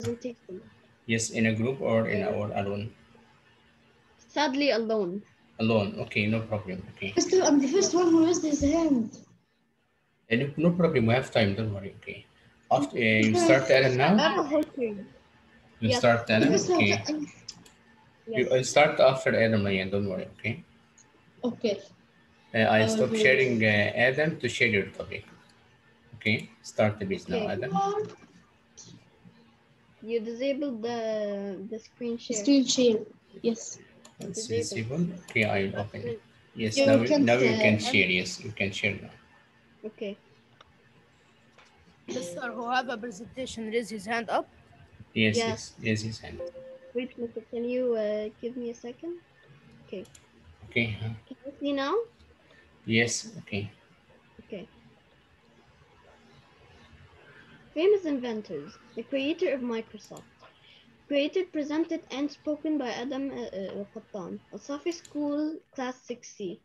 presentation. Yes, in a group or in or alone? Sadly, alone. Alone. Okay, no problem. Okay. Mister, I'm the first one who raised his hand. No problem. We have time. Don't worry. Okay. After you Mister, start Adam now. Okay. You Yes. start Adam. Mister, Okay. Yes. You start after Adam again. Don't worry. Okay. okay. I I will stop do sharing it. Adam to share your topic. Okay. Start the base now, Okay. Adam. You disabled the screen share. Screen share. Yes. It's Disable. visible. Okay, I'll open it. Yes. You Now can't. you can share. Yes, you can share now. Okay. Mister who have a presentation raise his hand up. Yes. Yes. Yes. Yes. His hand. Wait, Mister, can you give me a second? Okay. Okay. Can you see now? Yes. Okay. Okay. Famous inventors. The creator of Microsoft. Created, presented, and spoken by Adam Qattan. Al-Safi School, Class 6C.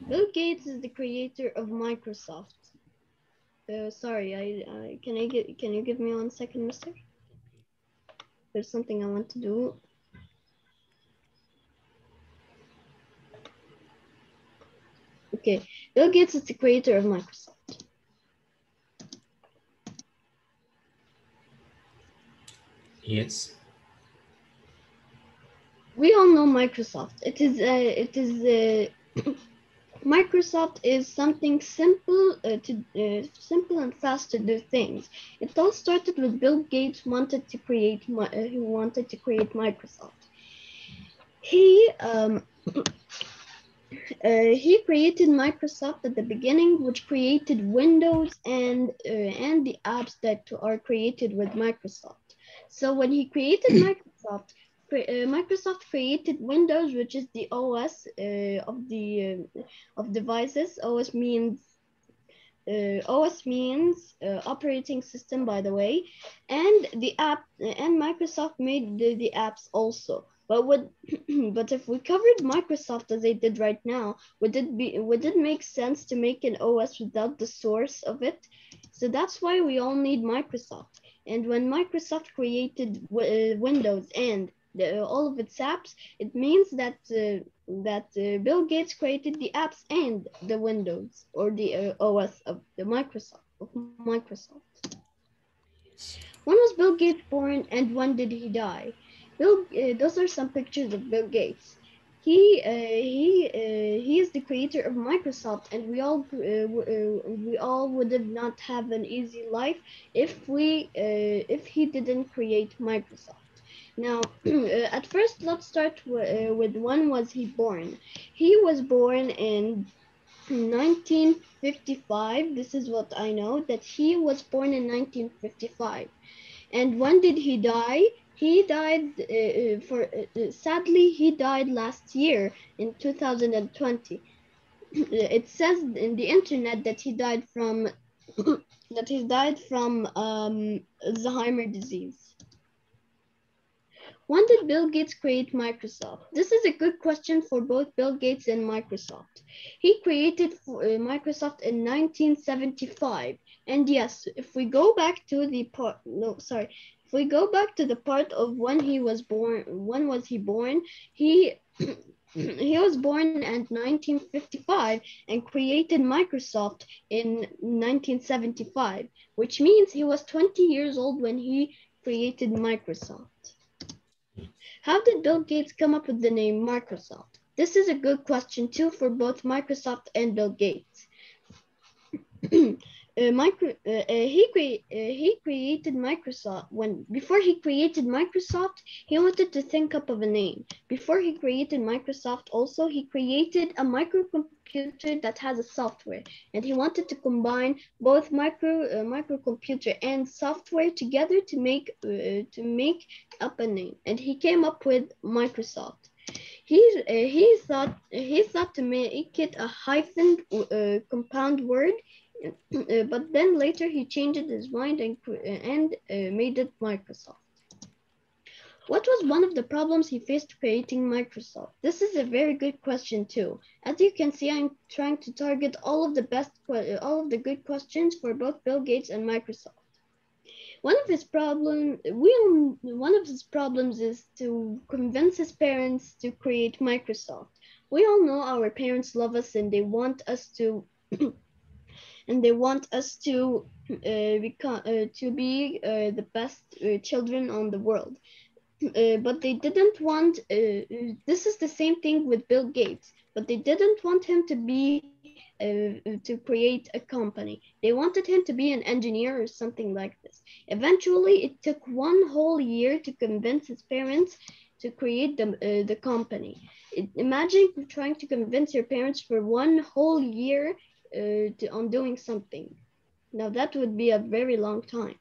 Bill Gates is the creator of Microsoft. Sorry, can you give me 1 second, Mister? There's something I want to do. Okay, Bill Gates is the creator of Microsoft. Yes. We all know Microsoft. Microsoft is something simple simple and fast to do things. It all started with Bill Gates who wanted to create Microsoft. He created Microsoft at the beginning, which created Windows and the apps that are created with Microsoft. So when he created Microsoft created Windows, which is the OS of devices. OS means operating system, by the way, and the app and Microsoft made the apps also. But but if we covered Microsoft as they did right now, would it make sense to make an OS without the source of it? So that's why we all need Microsoft. And when Microsoft created Windows and all of its apps, it means that Bill Gates created the apps and the Windows or the OS of the Microsoft. When was Bill Gates born and when did he die? Those are some pictures of Bill Gates. He is the creator of Microsoft, and we all would have not have an easy life if he didn't create Microsoft. Now, at first, let's start with when was he born? He was born in 1955. This is what I know, that he was born in 1955. And when did he die? He died sadly he died last year in 2020. It says in the internet that he died from Alzheimer disease. When did Bill Gates create Microsoft? This is a good question for both Bill Gates and Microsoft. He created Microsoft in 1975. And yes, if we go back to the part, no, sorry, if we go back to the part of when he was born, when was he born? He he was born in 1955 and created Microsoft in 1975, which means he was 20 years old when he created Microsoft. How did Bill Gates come up with the name Microsoft? This is a good question too for both Microsoft and Bill Gates. He created Microsoft before he created Microsoft, he wanted to think up of a name. Before he created Microsoft, also he created a microcomputer that has a software, and he wanted to combine both microcomputer and software together to make up a name, and he came up with Microsoft. He thought to make it a hyphen compound word, but then later he changed his mind and made it Microsoft. What was one of the problems he faced creating Microsoft? This is a very good question too. As you can see, I'm trying to target all of the good questions for both Bill Gates and Microsoft. One of his problems is to convince his parents to create Microsoft. We all know our parents love us and they want us to be the best children on the world. But they didn't want. This is the same thing with Bill Gates. But they didn't want him to create a company. They wanted him to be an engineer or something like this. Eventually, it took one whole year to convince his parents to create the company. Imagine trying to convince your parents for one whole year on doing something. Now that would be a very long time.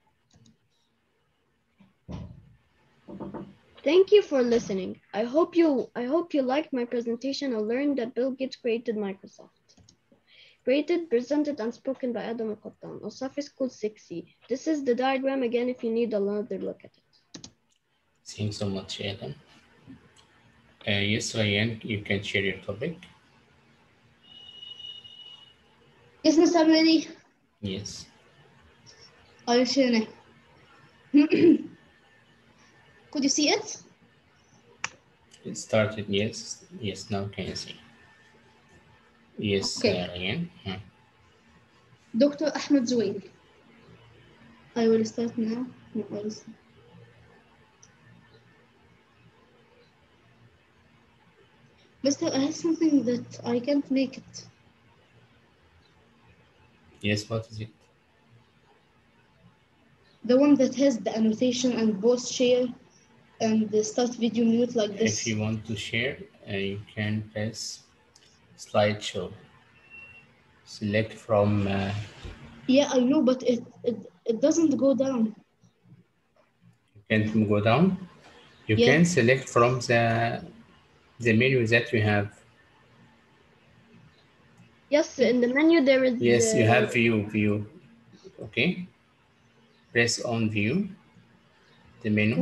Thank you for listening. I hope you liked my presentation and learned that Bill Gates created Microsoft. Created, presented, and spoken by Adam Al-Qattan. Al-Safi School 6C. This is the diagram again if you need another look at it. Thanks so much, Adam. Yes, Ryan, you can share your topic. Yes, Mr. Hamada. Yes. Are you sharing? Could you see it? It started, yes. Yes, now can you see? Yes, Okay. Ryan. Dr. Ahmed Zouail. I will start now. No, I will start. Mister, I have something that I can't make it. Yes, what is it? The one that has the annotation and both share and the start video mute like this. If you want to share, you can press slideshow. Select from. Yeah, I know, but it doesn't go down. You can go down. You can select from the menu that you have. Yes, in the menu there is. Yes, you have view. Okay. Press on view. The menu.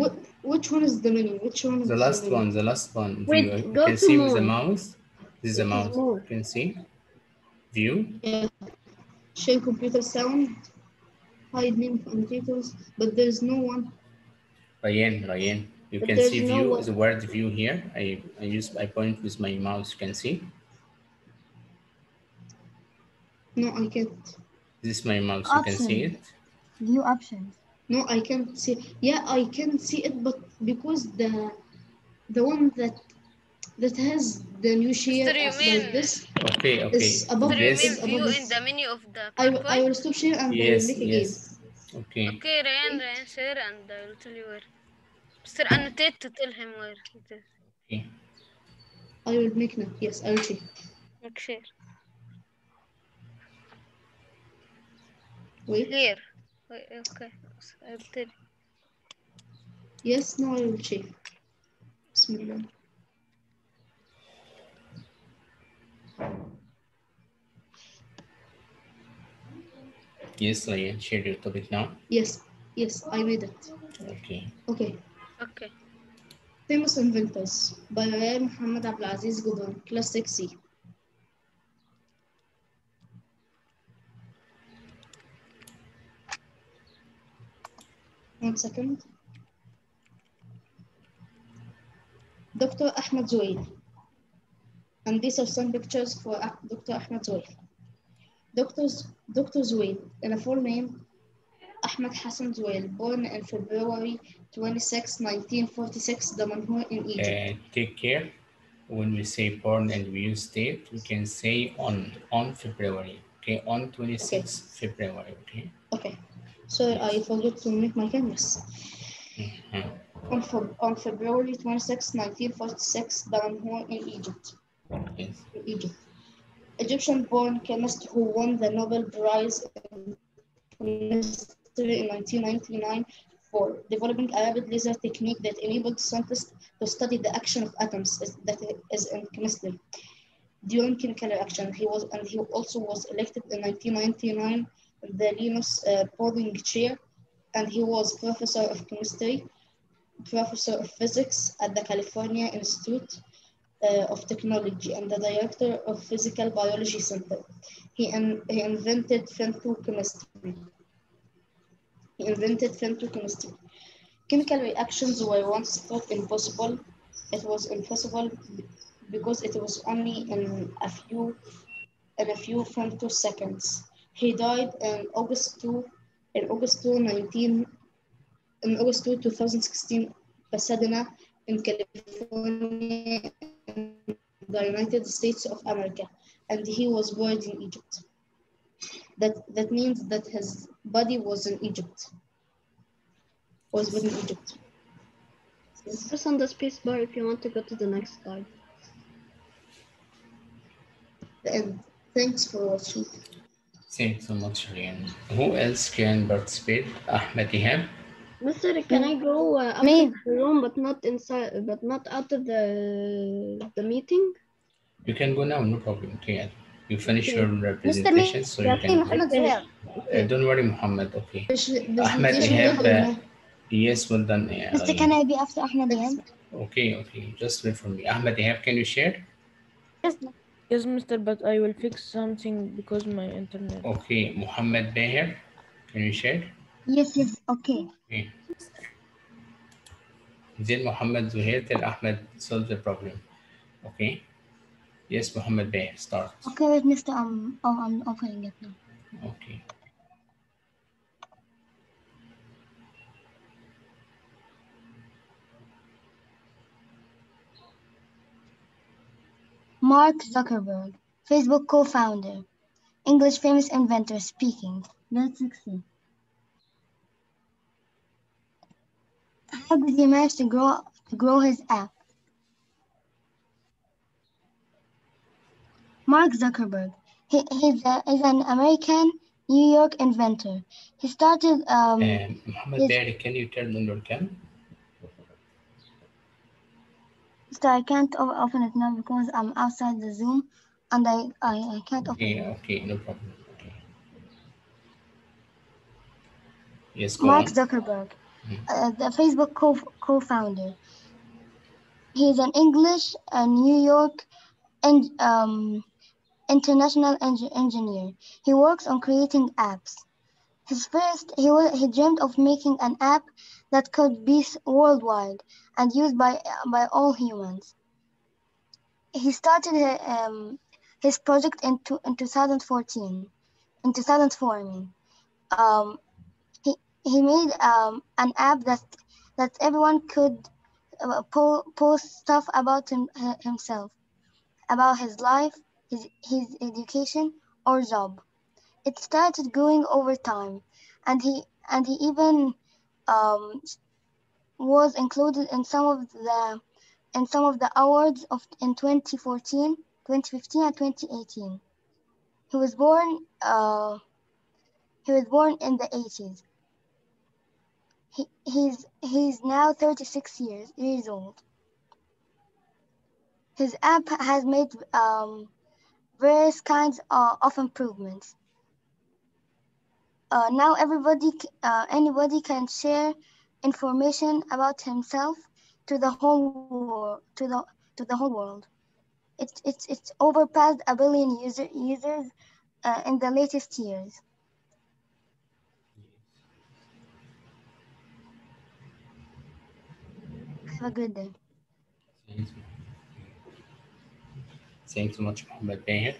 Which one is the menu? Which one is the last one? The last one. Wait, view. You go can to see more. with the mouse. This is the mouse. More. You can see. View. Yeah. Share computer sound. Hide name of annotators, but there's no one. Ryan. You But can there's see no view. one. The word view here. I point with my mouse. You can see. No, I can't. This is my mouse. Options. You can see it. View options. No, I can't see. Yeah, I can see it, but because the one that has the new share Mr. You like mean this Okay. is above. Mr. You This. mean Is view above in this. the menu of the I PowerPoint? will stop share and I will Yes. make again. Okay. Okay, Ryan, share and I will tell you where. Mr. Annotate to tell him where it is. Okay. I will make now. Yes, I will share. Make share. Wait. Here. Wait, okay. I will tell you. Yes, now I will share. Bismillah. Yes, Ryan, share your topic now. Yes, I made it. Okay. Okay. Famous inventors by Mr. Hamada, class 6C. One second. Dr. Ahmed Zouail. And these are some pictures for Dr. Ahmed Zouail. Dr. Zouail, in a full name, Ahmed Hassan Zouail, born in February 26, 1946, Damanhur in Egypt. Take care. When we say born and we use date, we can say on February. Okay, on 26 February. Okay. Okay. Sorry, yes. I forgot to make my canvas. On February 26, 1946, Damanhur in Egypt. Yes. Egyptian-born chemist who won the Nobel Prize in 1999 for developing a rapid laser technique that enabled scientists to study the action of atoms that is in chemistry during chemical reaction. He also was elected in 1999 the Linus Pauling Chair, and he was professor of chemistry professor of physics at the California Institute of Technology and the director of Physical Biology Center. He invented femtochemistry. Chemical reactions were once thought impossible. It was impossible because it was only in a few femtoseconds. He died in August 2, 2016, Pasadena in California in the United States of America, and he was buried in Egypt. That means that his body was in Egypt. Was buried in Egypt. Press on the space bar if you want to go to the next slide. The end. Thanks for watching. Thanks so much, Ryan. Who else can participate? Ahmed Ihab? Mister, can I go outside the room but not inside, but not out of the meeting? You can go now, no problem. Okay, you finish Okay. your presentation, so you can go. Okay. Don't worry, Muhammad. Okay. Ahmed Presentation Ihab, done. yes, well done. Mr. Can I be after Ahmed Thanks. again? Okay. Just wait for me. Ahmed Ihab, can you share? Yes, mister, but I will fix something because my internet. Okay. Muhammad Bahir, can you share? Yes, okay. Okay. Then Muhammad Zuhair, tell Ahmed solve the problem. Okay. Yes, Muhammad Bahir, start. Okay, wait, Mr. I'm opening it now. Okay. Mark Zuckerberg, Facebook co-founder, English famous inventor speaking. Grade.6. How did he manage to grow his app? Mark Zuckerberg. He's an American New York inventor. He started Muhammad Bahir, can you turn on your cam? So I can't open it now because I'm outside the Zoom and I can't open it. Okay, no problem. Okay. Yes, go Mark on. Zuckerberg, the Facebook co-founder. He's an English and New York international engineer. He works on creating apps. He dreamed of making an app that could be worldwide and used by all humans. He started his project in 2014. In 2004, I mean. He made an app that everyone could post stuff about himself, about his life, his education or job. It started growing over time, and he even was included in some of the awards in 2014, 2015, and 2018. He was born in the 80s. He's now 36 years old. His app has made various kinds of improvements. Now anybody can share information about himself to the whole world. It's overpassed a billion users in the latest years. Have a good day. Thanks so much, Muhammad Bahir.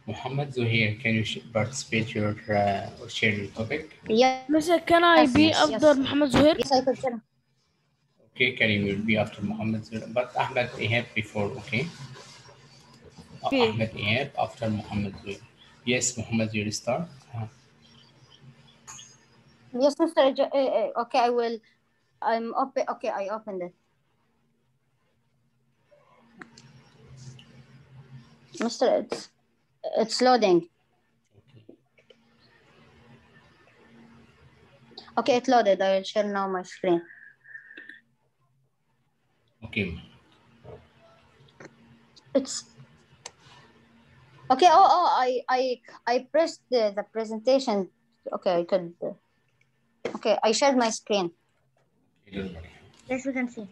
Muhammad Zuhair, can you participate or share your topic? Mister, can I be after Muhammad Zuhair? Yes, I could share. Okay, Karim will be after Muhammad Zuhair, but Ahmed Ihab before, okay? Okay. Ahmed Ihab after Muhammad Zuhair. Yes, Muhammad Zuhair, start. Yes, Mr. Okay, I will. I'm open. Okay, I opened it. Mr. It's loading. Okay, it loaded. I will share now my screen. Okay. It's okay. I pressed the presentation. Okay, I could. Okay, I shared my screen. Don't worry. Yes, we can see.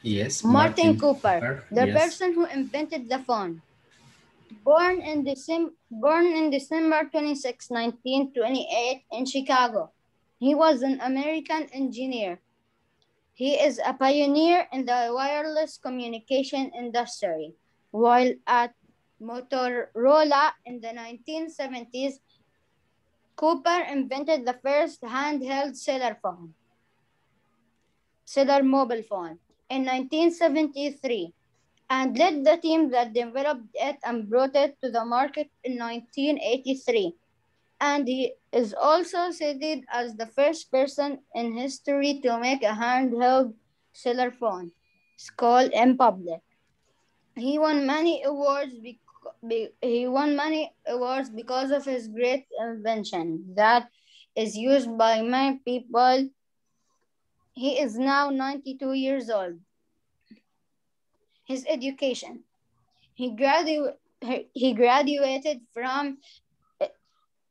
Yes, Martin Martin Cooper, Cooper. the Yes. person who invented the phone. Born in December 26, 1928 in Chicago. He was an American engineer. He is a pioneer in the wireless communication industry. While at Motorola in the 1970s, Cooper invented the first handheld cellular mobile phone in 1973 and led the team that developed it and brought it to the market in 1983. And he is also cited as the first person in history to make a handheld cellular phone call in public. He won many awards. He won many awards because of his great invention that is used by many people. He is now 92 years old. His education. He, gradu- he graduated from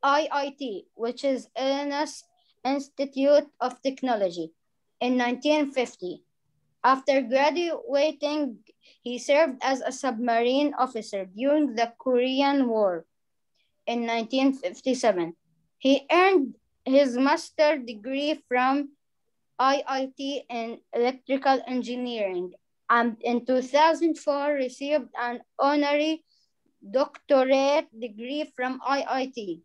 IIT, which is Illinois Institute of Technology, in 1950. After graduating, he served as a submarine officer during the Korean War in 1957. He earned his master's degree from IIT in electrical engineering and in 2004 received an honorary doctorate degree from IIT.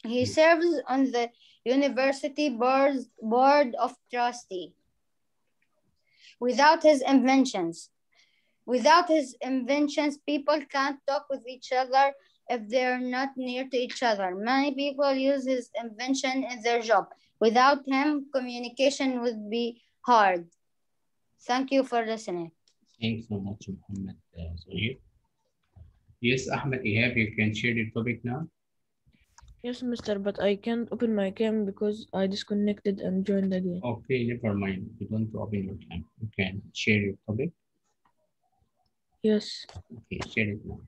He serves on the university board of trustees. Without his inventions, people can't talk with each other if they're not near to each other. Many people use his invention in their job. Without him, communication would be hard. Thank you for listening. Thanks so much, Muhammad Zohir. Yes, Ahmed Ihab, you can share the topic now. Yes, mister, but I can't open my cam because I disconnected and joined again. Okay, never mind. You don't open your cam. You can share your topic. Yes. Okay, share it now.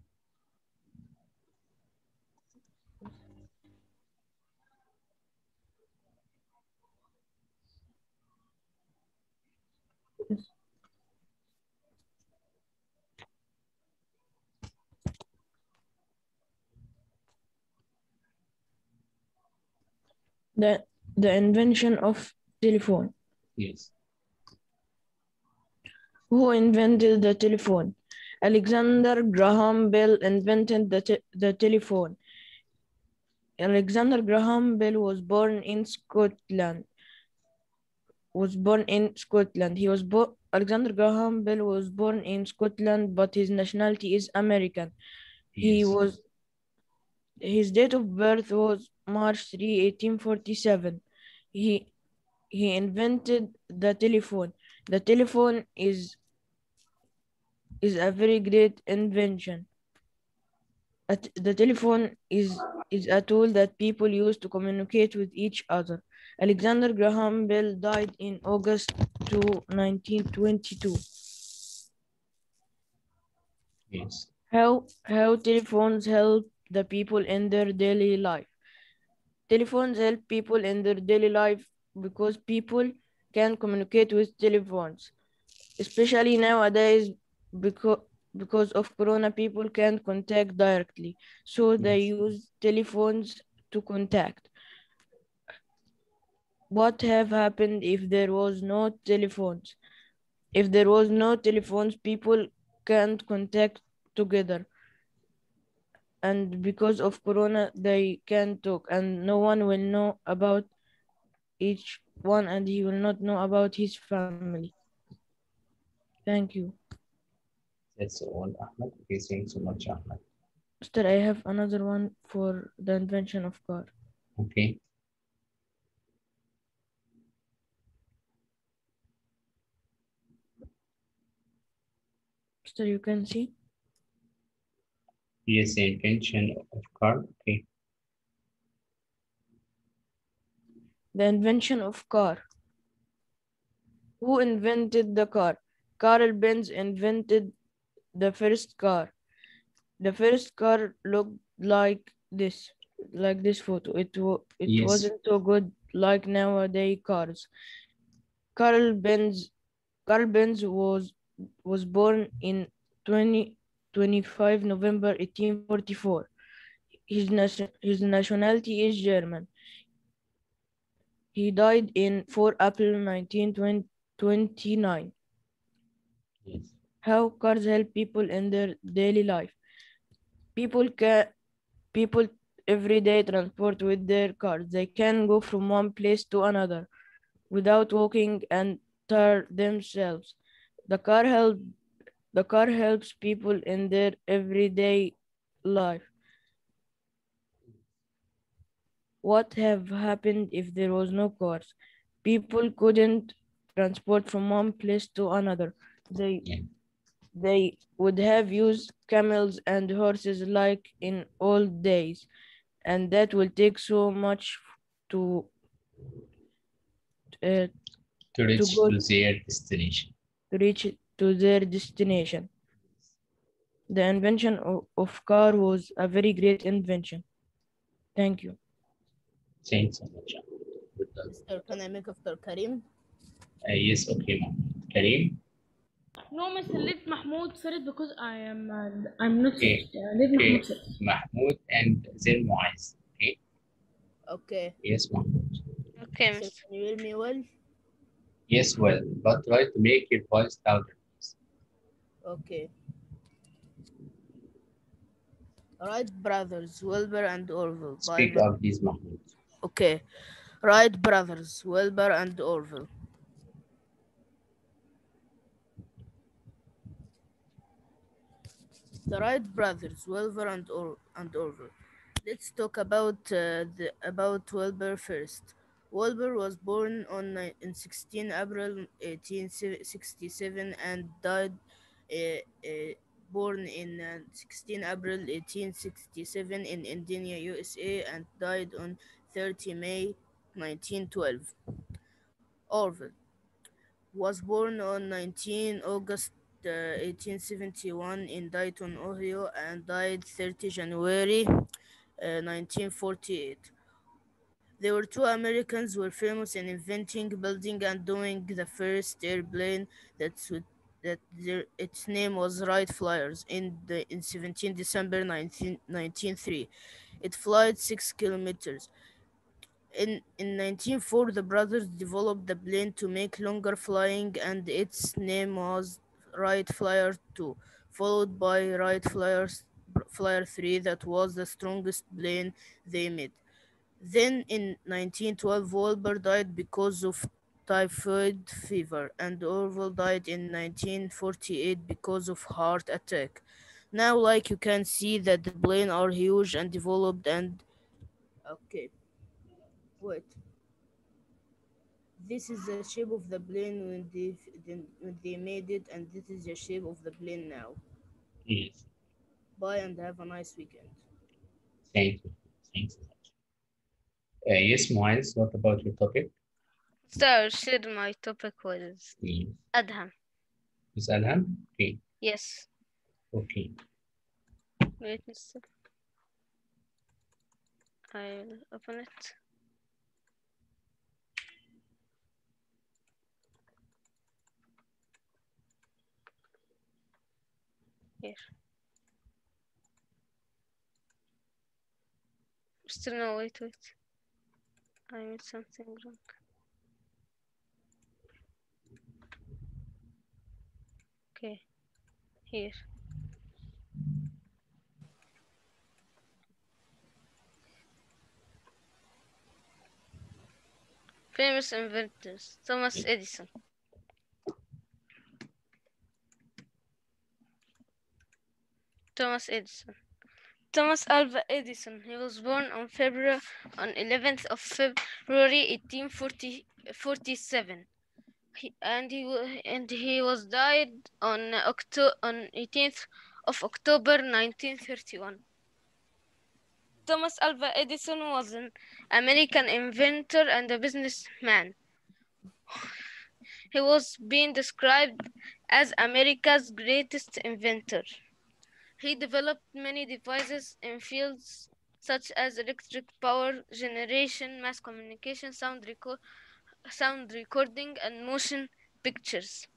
Yes. The invention of telephone. Yes. Who invented the telephone? Alexander Graham Bell invented the telephone. Alexander Graham Bell was born in Scotland. Alexander Graham Bell was born in Scotland, but his nationality is American. Yes. His date of birth was March 3, 1847. He invented the telephone. The telephone is a very great invention. The telephone is a tool that people use to communicate with each other. Alexander Graham Bell died in August 1922. Yes. How telephones help the people in their daily life. Telephones help people in their daily life because people can communicate with telephones. Especially nowadays, because of corona, people can't contact directly, so they Yes. use telephones to contact. What have happened if there was no telephones? If there was no telephones, people can't contact together, and because of corona they can't talk, and no one will know about each one, and he will not know about his family. Thank you. That's all, Ahmed. Okay, thanks so much, Ahmed. Mister, I have another one for the invention of car. Okay. Mister, you can see Yes, the invention of car. Okay. the invention of car. Who invented the car? Carl Benz invented the first car. The first car looked like this. like this photo. It Yes. wasn't so good like nowadays cars. Carl Benz Carl Benz was born in 25 November 1844. His nationality is German. He died in 4 April 1929. Yes. How cars help people in their daily life. People can people every day transport with their cars. They can go from one place to another without walking and tire themselves. The car help the car helps people in their everyday life. What have happened if there was no cars? People couldn't transport from one place to another. They Yeah. they would have used camels and horses like in old days, and that will take so much to uh, To to reach go to their destination. to reach to their destination. The invention of car was a very great invention. Thank you. Thanks so much. Good luck. Mister, can I make after Karim? Yes, okay, ma'am. Karim? No, Mr. Let Mahmoud first because I'm not Okay. finished. Let Mahmoud Okay. first. Mahmoud and then Muaz. Okay. Okay. Yes, Mahmoud. Okay, Mister, Mr. can you hear me well? Yes, well, but try to make your voice louder, please. Okay. Wright brothers, Wilbur and Orville. Speak up, please, Mahmoud. Okay. Wright brothers, Wilbur and Orville. The Wright brothers, Wilbur and Orville. Let's talk about Wilbur first. Wilbur was born in 16 April 1867 and died uh, uh, born in 16 April 1867 in Indiana, USA and died on 30 May 1912. Orville was born on 19 August 1871 in Dayton, Ohio, and died 30 January 1948. They were two Americans who were famous in inventing, building, and doing the first airplane its name was Wright Flyers in 17 December 1903. It flight 6 kilometers. In 1904, the brothers developed the plane to make longer flying, and its name was Wright Flyer 2, followed by Flyer 3, that was the strongest plane they made. Then in 1912, Wilbur died because of typhoid fever, and Orville died in 1948 because of heart attack. Now, like you can see that the plane are huge and developed and okay, wait. This is the shape of the plane when they made it, and this is the shape of the plane now. Yes. Bye and have a nice weekend. Thank you. Thanks so much. Yes, Muaz, what about your topic? So I'll share my topic with Yes. Adham. Miss Alham? Okay. Yes. Okay. Wait, Mr. I'll open it. Here. Mr. No, wait. I made something wrong. Okay. Here. Famous inventors. Thomas Edison. Thomas Edison. Thomas Alva Edison. He was born on 11th of February 1847. He was died on 18th of October 1931. Thomas Alva Edison was an American inventor and a businessman. He was being described as America's greatest inventor. He developed many devices in fields such as electric power generation, mass communication, sound recording, and motion pictures.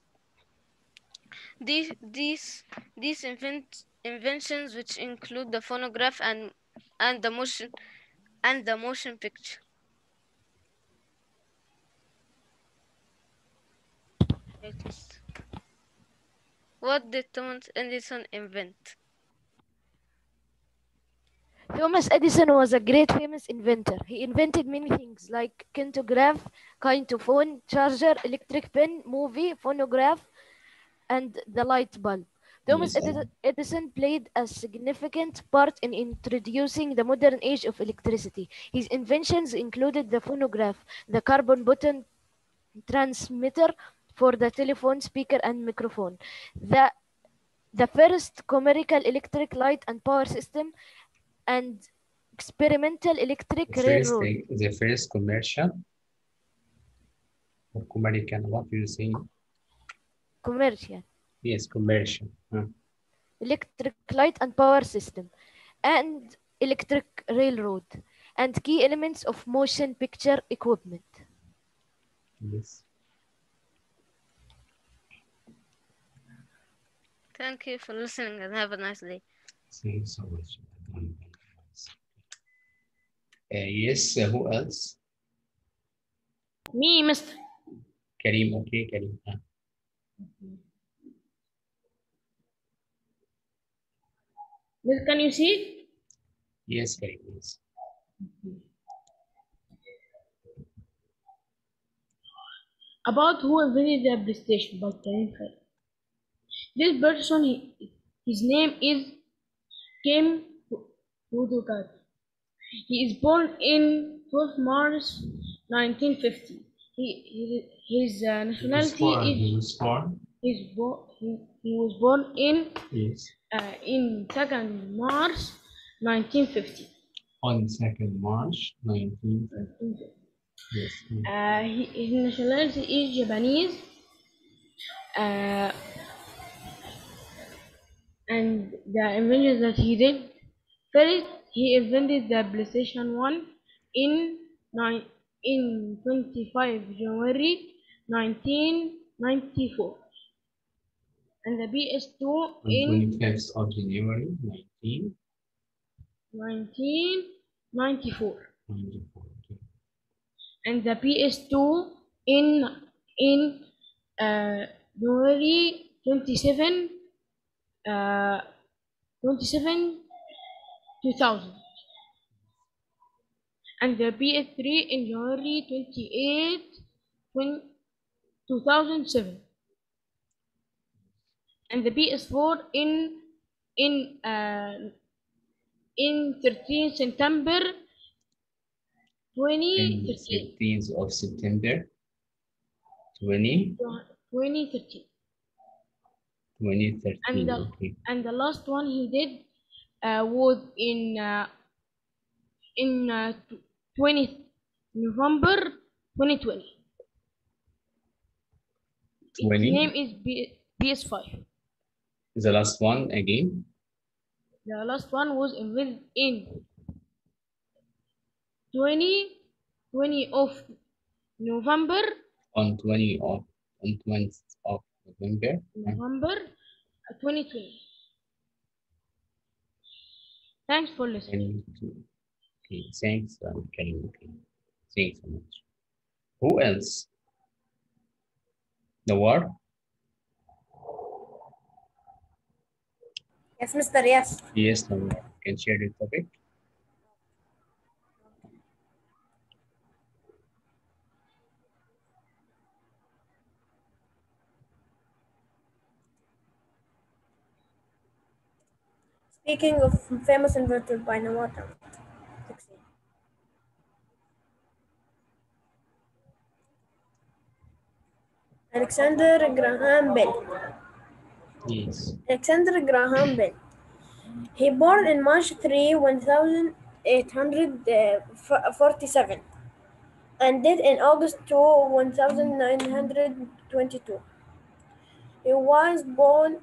These these these inventions, which include the phonograph and the motion picture. What did Thomas Edison invent? Thomas Edison was a great famous inventor. He invented many things like kintograph, kinetophone, charger, electric pen, movie, phonograph, and the light bulb. Thomas Yes. Edison played a significant part in introducing the modern age of electricity. His inventions included the phonograph, the carbon button transmitter for the telephone, speaker, and microphone, the, the first commercial electric light and power system, and experimental electric railroad. The first commercial or commercial, what do you say? Commercial Yes, commercial. electric light and power system, and electric railroad, and key elements of motion picture equipment. Yes. Thank you for listening and have a nice day. Thank you so much. Yes, who else? Me, Mr. Karim, okay, Karim. Miss, can you see? Yes, Karim, yes. About who invented the PlayStation by Karim Khan. This person, his name is Kim Wudukat. He is born in 12 March 1950. His nationality He is was born. he was born Yes. in 2nd March 1950. On 2nd March 1950. Yes. His nationality is Japanese. And the inventions that he did, first he invented the PlayStation 1 in 25 January 1994, and the PS2 on in 25th of January 1994, 1994. Okay. and the PS2 in January 27 2000, and the PS3 in January 28 2007, and the PS4 in 13 September 2013. 15th of September 2013. And the last one he did was in 20 November 2020. Its name is PS5. The last one again? The last one was invented in 20 of November. On 20th of November. November 2020. Thanks for listening. Okay, thanks, Karim. Okay. Thanks so much. Who else? The war? Yes, Mr. Yes. Yes, the war. Can share the topic? Speaking of famous inventor by Nawata. Alexander Graham Bell. Yes. Alexander Graham Bell. He born in March 3, 1847 and died in August 2, 1922. He was born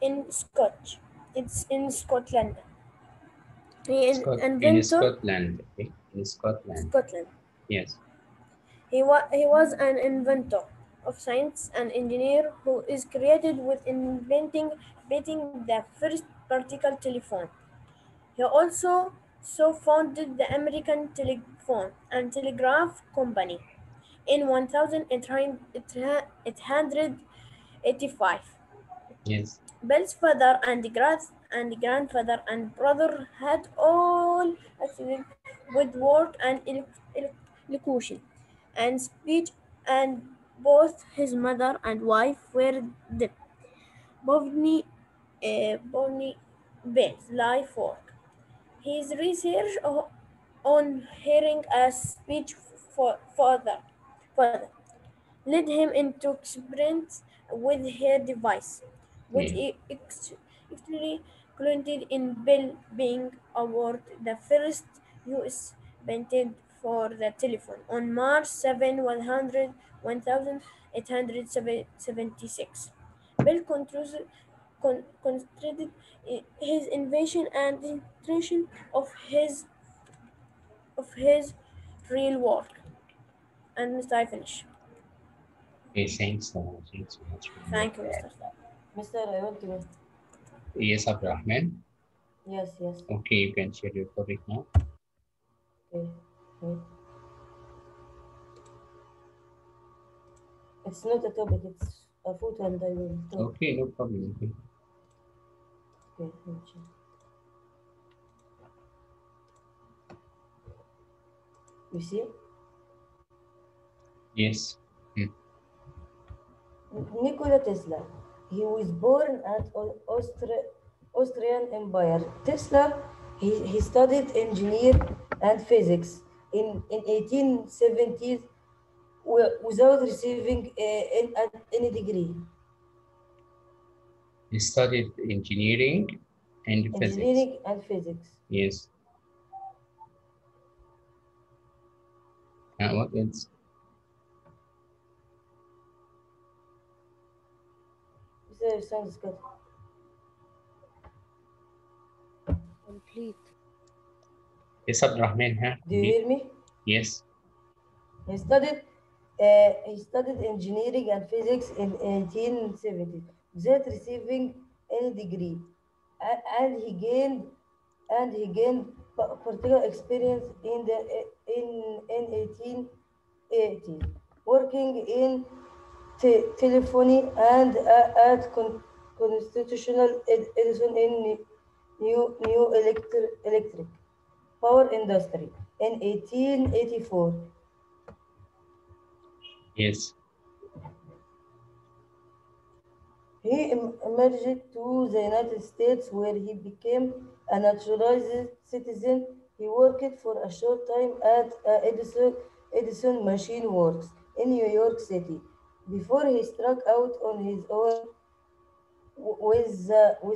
in Scotland. He In inventor Scotland, okay? In Scotland, Scotland. yes, He was an inventor of science and engineer who is credited with inventing the first particle telephone. He also founded the American Telephone and Telegraph Company in 1885. yes, Bell's father and grandfather and brother had all accident with work and elocution and speech, and both his mother and wife were dead. Bonnie Bell's life work. His research on hearing a speech further led him into experiments with her device, which yeah, he actually culminated in Bell being awarded the first U.S. patent for the telephone on March 7, 1876. Bell concentrated his invention and the intention of his real work. And Mr. I finish. okay, thanks so much for your Thank you, Mr. Mister, I want to. yes, Abdurrahman. Yes, yes. Okay, you can share your topic now. Okay. Wait. It's not a topic, it's a photo and I will talk. Okay, no problem. Okay. Okay, let me check. You see? Yes. Hmm. Nikola Tesla. He was born at Austrian Empire. Tesla, he studied engineer and physics in 1870s without receiving any degree. He studied engineering and physics. Engineering and physics. Yes. And what else? Mr. Sounds good. Complete. Yes, Abdurrahman, huh? Do you hear me? Yes. He studied engineering and physics in 1870 without receiving any degree, and he gained particular experience in 1880s, working in telephony and at constitutional Edison in new electric power industry in 1884. Yes. He emerged to the United States where he became a naturalized citizen. He worked for a short time at Edison Machine Works in New York City before he struck out on his own with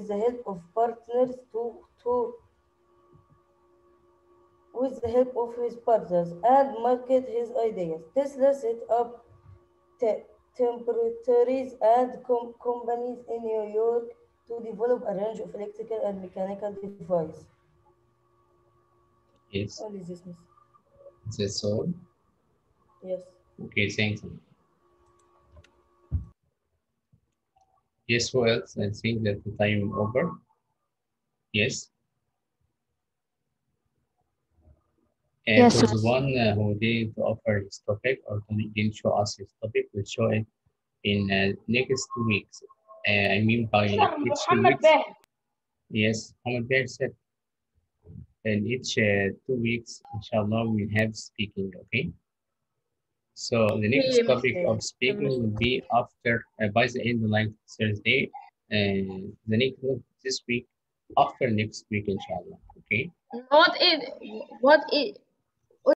the help of partners with the help of his partners and market his ideas. Tesla set up te- temperatures and companies in New York to develop a range of electrical and mechanical devices. Yes. Only this, miss. That's all. Yes. Okay, thanks. Yes, who else? I think that the time over. Yes. And Yes, for sir. the one who didn't offer his topic or who didn't show us his topic, we'll show it in next 2 weeks. I mean by each 2 weeks. Yes, Muhammad Bear said in each 2 weeks, inshallah, we'll have speaking, okay? So the next topic Okay. of speaking will be after, by the end of like Thursday, the next this week, after next week, inshallah, okay? What is